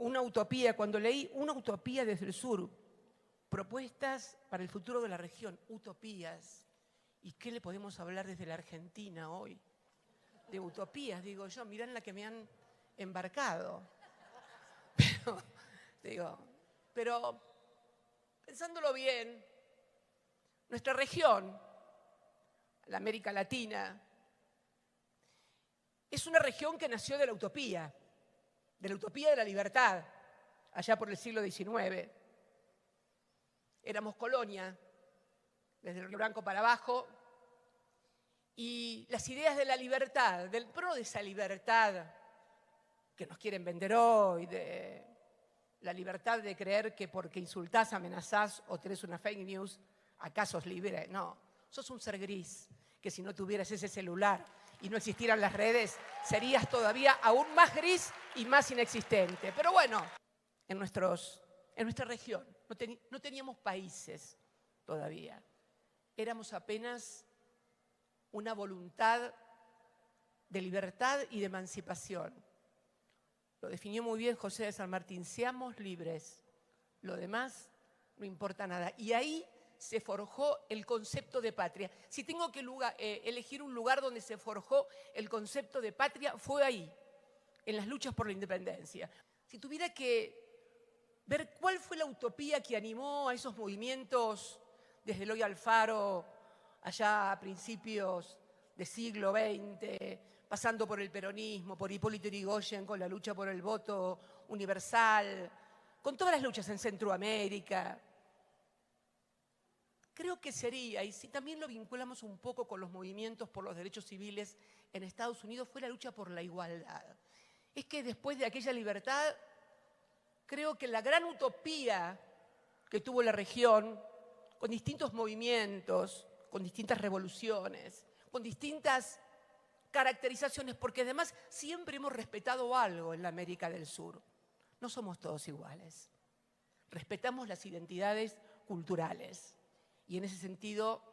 una utopía, cuando leí Una utopía desde el sur, propuestas para el futuro de la región, utopías. ¿Y qué le podemos hablar desde la Argentina hoy? De utopías, digo yo, mirá en la que me han embarcado. Pero pensándolo bien, nuestra región, la América Latina, es una región que nació de la utopía de la libertad, allá por el siglo XIX. Éramos colonia, desde el Río Branco para abajo, y las ideas de la libertad, del pro de esa libertad que nos quieren vender hoy, de la libertad de creer que porque insultás, amenazás o tenés una fake news, acaso sos libre. No, sos un ser gris, que si no tuvieras ese celular y no existieran las redes, serías todavía aún más gris y más inexistente. Pero bueno, en nuestra región no teníamos países todavía. Éramos apenas una voluntad de libertad y de emancipación. Lo definió muy bien José de San Martín: seamos libres, lo demás no importa nada. Y ahí se forjó el concepto de patria. Si tengo que elegir un lugar donde se forjó el concepto de patria, fue ahí, en las luchas por la independencia. Si tuviera que ver cuál fue la utopía que animó a esos movimientos desde Eloy Alfaro, allá a principios del siglo XX, pasando por el peronismo, por Hipólito Yrigoyen con la lucha por el voto universal, con todas las luchas en Centroamérica, creo que sería, y si también lo vinculamos un poco con los movimientos por los derechos civiles en Estados Unidos, fue la lucha por la igualdad. Es que después de aquella libertad, creo que la gran utopía que tuvo la región, con distintos movimientos, con distintas revoluciones, con distintas caracterizaciones, porque además siempre hemos respetado algo en la América del Sur. No somos todos iguales. Respetamos las identidades culturales. Y en ese sentido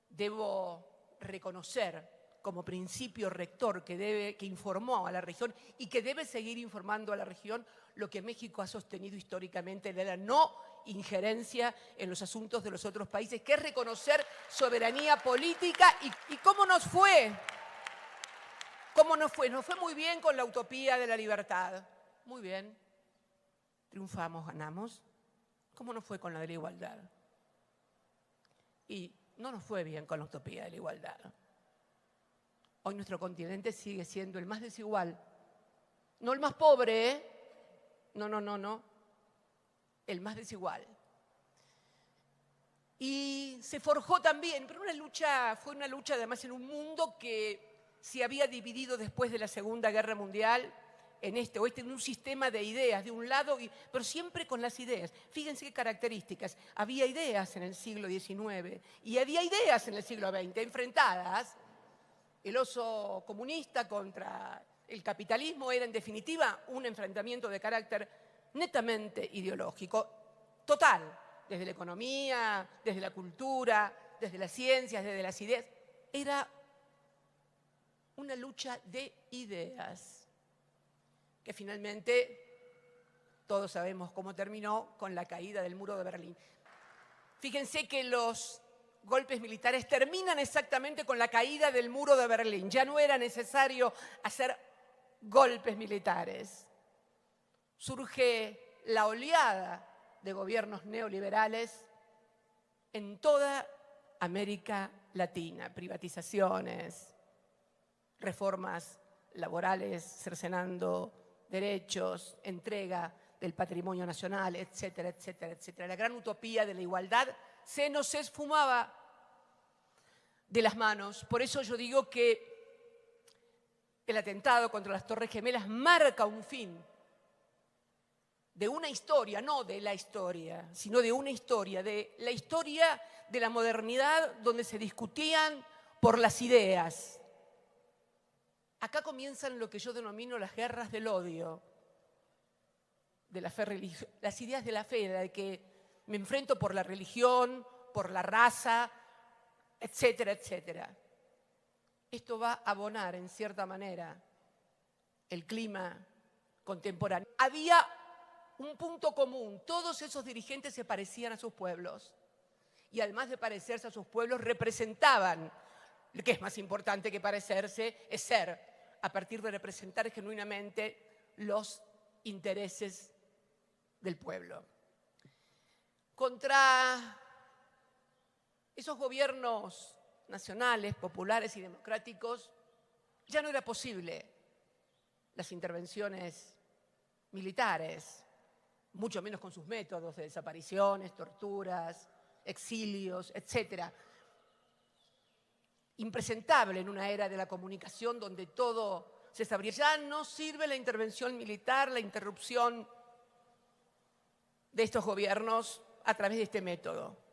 debo reconocer como principio rector que informó a la región y que debe seguir informando a la región lo que México ha sostenido históricamente de la no injerencia en los asuntos de los otros países, que es reconocer soberanía política. ¿Y cómo nos fue? ¿Cómo nos fue? Nos fue muy bien con la utopía de la libertad. Muy bien. Triunfamos, ganamos. ¿Cómo nos fue con la de la igualdad? Y no nos fue bien con la utopía de la igualdad. Hoy nuestro continente sigue siendo el más desigual. No el más pobre, ¿eh? No. El más desigual. Y se forjó también, pero fue una lucha además en un mundo que se había dividido después de la Segunda Guerra Mundial en este oeste, en un sistema de ideas de un lado, pero siempre con las ideas. Fíjense qué características. Había ideas en el siglo XIX y había ideas en el siglo XX enfrentadas. El oso comunista contra el capitalismo era en definitiva un enfrentamiento de carácter netamente ideológico, total, desde la economía, desde la cultura, desde las ciencias, desde las ideas. Era una lucha de ideas que finalmente todos sabemos cómo terminó con la caída del muro de Berlín. Fíjense que los golpes militares terminan exactamente con la caída del muro de Berlín. Ya no era necesario hacer golpes militares. Surge la oleada de gobiernos neoliberales en toda América Latina. Privatizaciones, reformas laborales cercenando derechos, entrega del patrimonio nacional, etcétera, etcétera, etcétera. La gran utopía de la igualdad se nos esfumaba de las manos. Por eso yo digo que el atentado contra las Torres Gemelas marca un fin de una historia, no de la historia, sino de una historia, de la historia de la modernidad donde se discutían por las ideas. Acá comienzan lo que yo denomino las guerras del odio, de la fe religiosa, las ideas de la fe, de que me enfrento por la religión, por la raza, etcétera, etcétera. Esto va a abonar, en cierta manera, el clima contemporáneo. Había un punto común. Todos esos dirigentes se parecían a sus pueblos. Y además de parecerse a sus pueblos, representaban, lo que es más importante que parecerse, es ser, a partir de representar genuinamente los intereses del pueblo. Contra esos gobiernos nacionales, populares y democráticos, ya no era posible las intervenciones militares, mucho menos con sus métodos de desapariciones, torturas, exilios, etc. Impresentable en una era de la comunicación donde todo se sabría. Ya no sirve la intervención militar, la interrupción de estos gobiernos a través de este método.